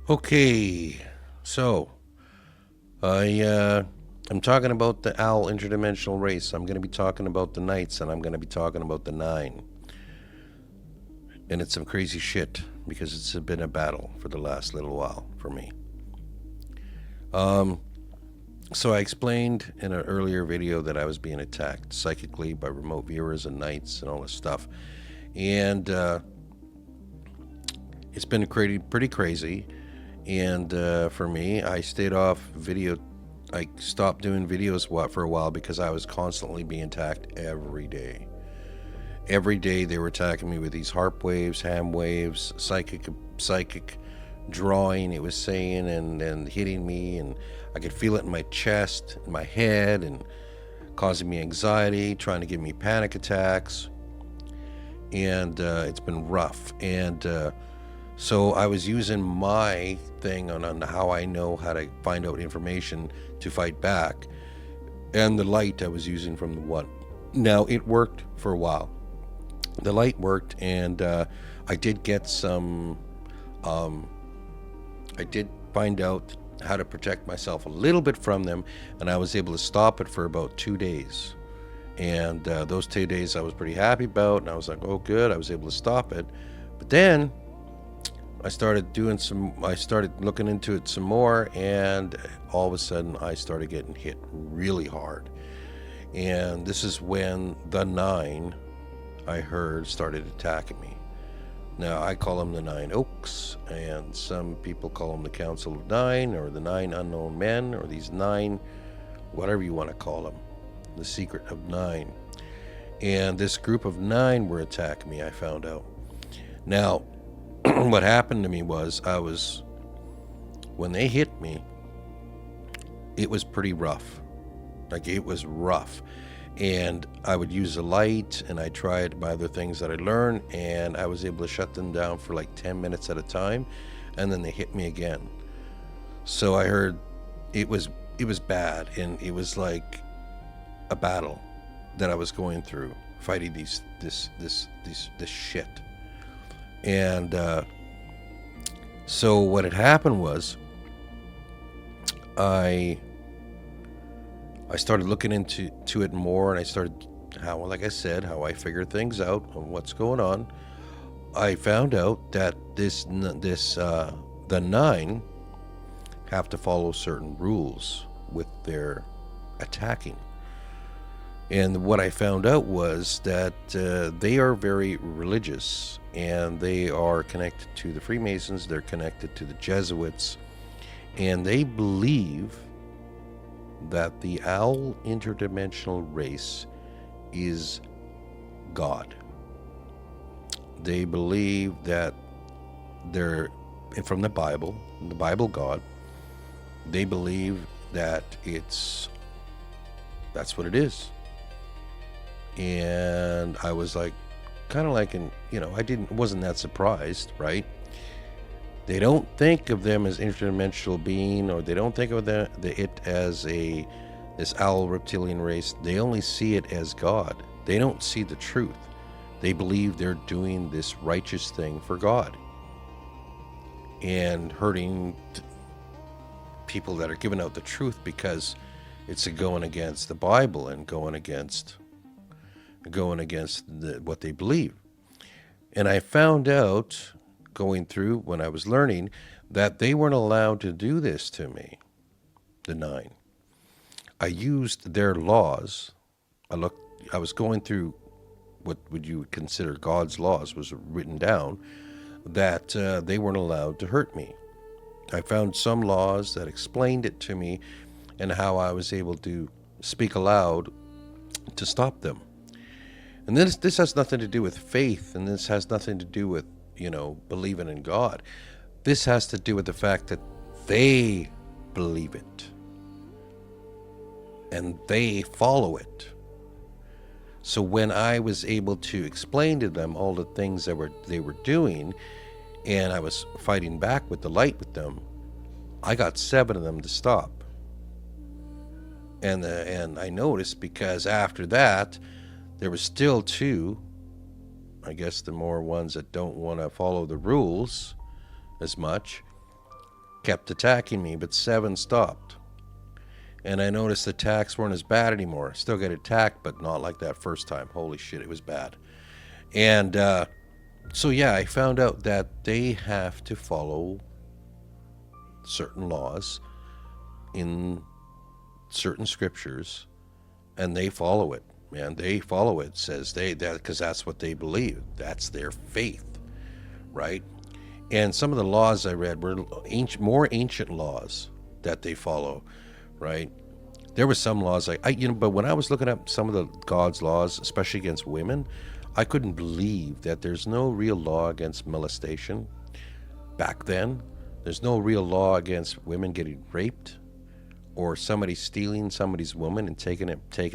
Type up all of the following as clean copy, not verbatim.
Okay, so I'm talking about the owl interdimensional race. I'm going to be talking about the knights, and I'm going to be talking about the nine, and it's some crazy shit because it's been a battle for the last little while for me. Um, so I explained in an earlier video that I was being attacked psychically by remote viewers and knights and all this stuff, and it's been pretty crazy. And for me, I stayed off video. I stopped doing videos for a while because I was constantly being attacked every day. Every day they were attacking me with these harp waves, ham waves, psychic drawing. It was saying and hitting me, and I could feel it in my chest, in my head, and causing me anxiety, trying to give me panic attacks. And it's been rough. And so I was using my thing on how I know how to find out information to fight back, and the light I was using from the one. Now it worked for a while. The light worked, and I did get some. I did find out how to protect myself a little bit from them, and I was able to stop it for about 2 days. And those 2 days I was pretty happy about, and I was like, "Oh, good! I was able to stop it." But then I started looking into it some more, and all of a sudden I started getting hit really hard. And this is when the nine I heard started attacking me. Now I call them the Nine Oaks, and some people call them the Council of Nine, or the Nine Unknown Men, or these nine, whatever you want to call them, the Secret of Nine. And this group of nine were attacking me, I found out. Now, what happened to me was when they hit me, it was pretty rough. Like, it was rough. And I would use a light, and I tried my other things that I learned, and I was able to shut them down for like 10 minutes at a time, and then they hit me again. So I heard it was bad, and it was like a battle that I was going through, fighting this shit. And so what had happened was I started looking into it more, and I started how I figured things out on what's going on. I found out that the nine have to follow certain rules with their attacking. And what I found out was that they are very religious, and they are connected to the Freemasons, they're connected to the Jesuits, and they believe that the owl interdimensional race is God. They believe that they're from the Bible God. They believe that that's what it is. And I was like, kind of like, wasn't that surprised, right? They don't think of them as interdimensional being, or they don't think of it as this owl reptilian race. They only see it as God. They don't see the truth. They believe they're doing this righteous thing for God and hurting people that are giving out the truth, because it's going against the Bible and going against what they believe. And I found out, going through when I was learning, that they weren't allowed to do this to me, the nine. I used their laws. I was going through what would you consider God's laws, was written down, that they weren't allowed to hurt me. I found some laws that explained it to me, and how I was able to speak aloud to stop them. And this has nothing to do with faith, and this has nothing to do with, believing in God. This has to do with the fact that they believe it and they follow it. So when I was able to explain to them all the things that they were doing, and I was fighting back with the light with them, I got 7 of them to stop. And I noticed, because after that, there was still 2. I guess the more ones that don't want to follow the rules as much. kept attacking me, but 7 stopped. And I noticed the attacks weren't as bad anymore. Still get attacked, but not like that first time. Holy shit, it was bad. And so, yeah, I found out that they have to follow certain laws in certain scriptures, and they follow it. Man, they follow it. Says that because that's what they believe. That's their faith, right? And some of the laws I read were more ancient laws that they follow, right? There were some laws but when I was looking up some of the God's laws, especially against women, I couldn't believe that there's no real law against molestation back then. There's no real law against women getting raped or somebody stealing somebody's woman and taking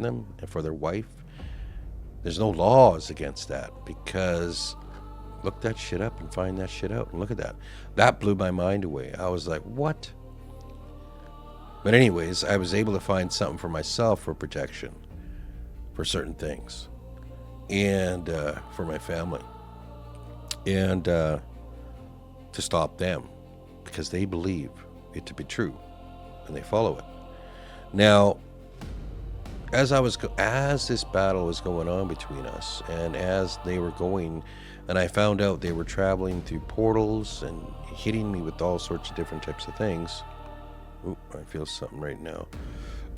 them for their wife. There's no laws against that, because look that shit up and find that shit out and look at that. That blew my mind away. I was like, what? But anyways, I was able to find something for myself for protection for certain things, and for my family, and to stop them, because they believe it to be true and they follow it. Now, as this battle was going on between us, and as they were going, and I found out they were traveling through portals and hitting me with all sorts of different types of things. Oop, I feel something right now.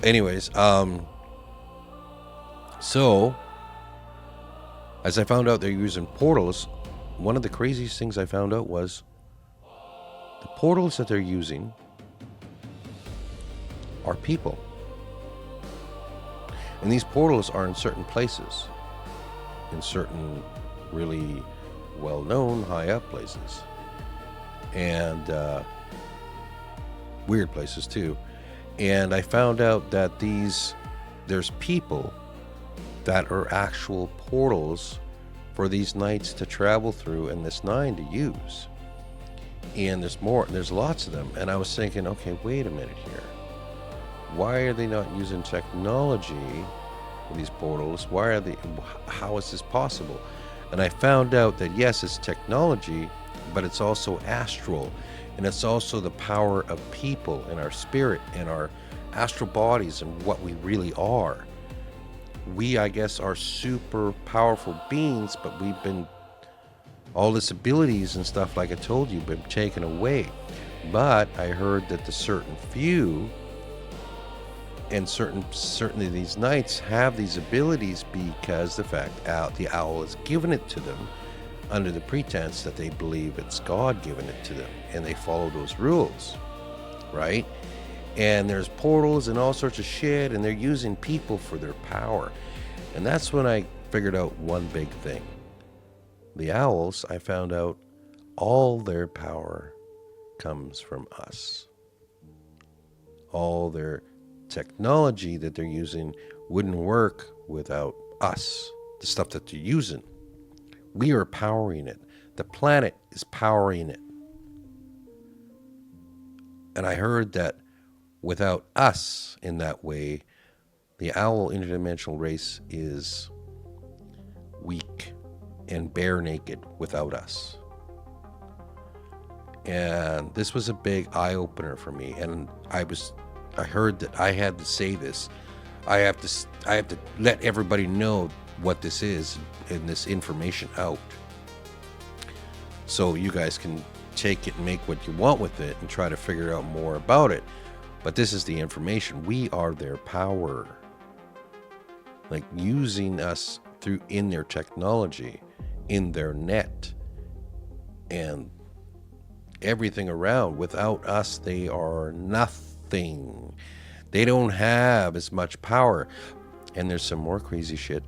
Anyways, so as I found out they're using portals, one of the craziest things I found out was the portals that they're using are people. And these portals are in certain places, in certain really well-known, high-up places, and weird places too. And I found out that there's people that are actual portals for these knights to travel through and this 9 to use. And there's lots of them. And I was thinking, okay, wait a minute here. Why are they not using technology for these portals? How is this possible? And I found out that yes, it's technology, but it's also astral. And it's also the power of people and our spirit and our astral bodies and what we really are. We, I guess, are super powerful beings, but we've been, all this abilities and stuff, like I told you, been taken away. But I heard that the certain few and certainly these knights have these abilities because the owl has given it to them under the pretense that they believe it's God giving it to them, and they follow those rules, right? And there's portals and all sorts of shit, and they're using people for their power. And that's when I figured out one big thing. The owls, I found out, all their power comes from us. All their technology that they're using wouldn't work without us, the stuff that they're using. We are powering it. The planet is powering it. And I heard that without us in that way, the owl interdimensional race is weak and bare naked without us. And this was a big eye-opener for me. And I heard that I had to say this. I have to let everybody know what this is and this information out, so you guys can take it and make what you want with it and try to figure out more about it. But this is the information. We are their power, like using us in their technology, in their net, and everything around. Without us, they are nothing. They don't have as much power. And there's some more crazy shit.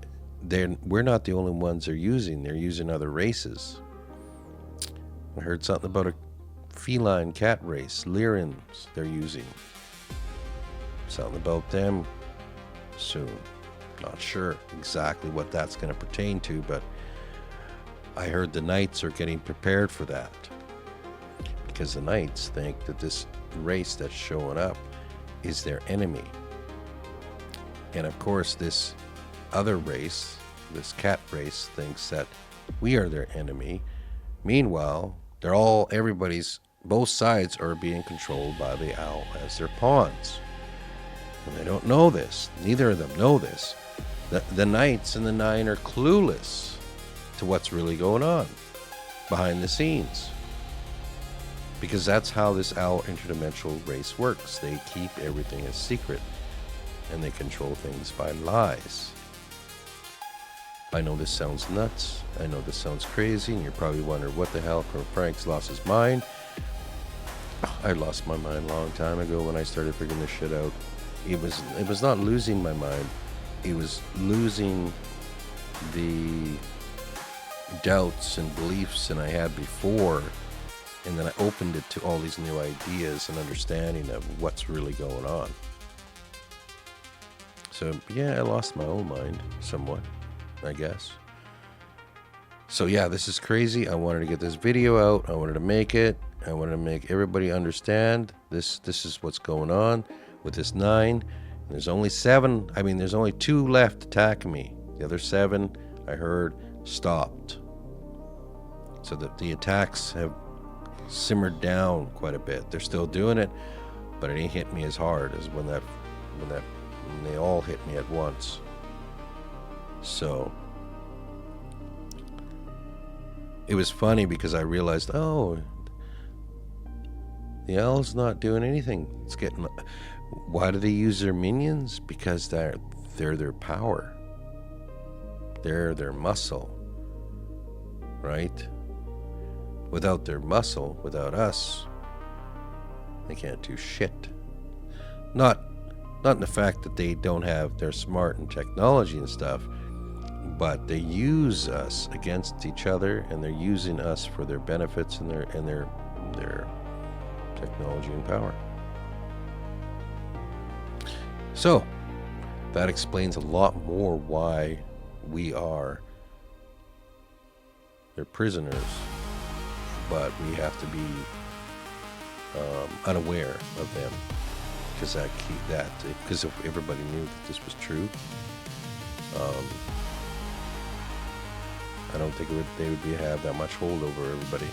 We're not the only ones they're using other races. I heard something about a feline cat race, Lyrans, they're using. Something about them soon. Not sure exactly what that's going to pertain to, but I heard the Knights are getting prepared for that. Because the Knights think that this race that's showing up is their enemy. And of course, this other race, this cat race, thinks that we are their enemy. Meanwhile, everybody's Both sides are being controlled by the owl as their pawns. And they don't know this. Neither of them know this. The knights and the nine are clueless to what's really going on behind the scenes. Because that's how this owl interdimensional race works. They keep everything a secret, and they control things by lies. I know this sounds nuts. I know this sounds crazy, and you're probably wondering what the hell, Frank's lost his mind. I lost my mind a long time ago when I started figuring this shit out. It was not losing my mind. It was losing the doubts and beliefs that I had before, and then I opened it to all these new ideas and understanding of what's really going on. So yeah, I lost my own mind somewhat, I guess. So yeah, this is crazy. I wanted to get this video out. I wanted to make it. I wanted to make everybody understand this is what's going on with this 9. There's only 7. I mean, there's only 2 left attacking me. The other 7, I heard, stopped. So that the attacks have simmered down quite a bit. They're still doing it, but it ain't hit me as hard as when they all hit me at once. So it was funny because I realized, oh, the owl's not doing anything. It's getting. Why do they use their minions? Because they're their power. They're their muscle, right? Without their muscle, without us, they can't do shit. Not in the fact that they don't have, they're smart in technology and stuff, but they use us against each other, and they're using us for their benefits and their technology and power. So that explains a lot more why we are their prisoners, but we have to be unaware of them, because because if everybody knew that this was true, I don't think they would have that much hold over everybody.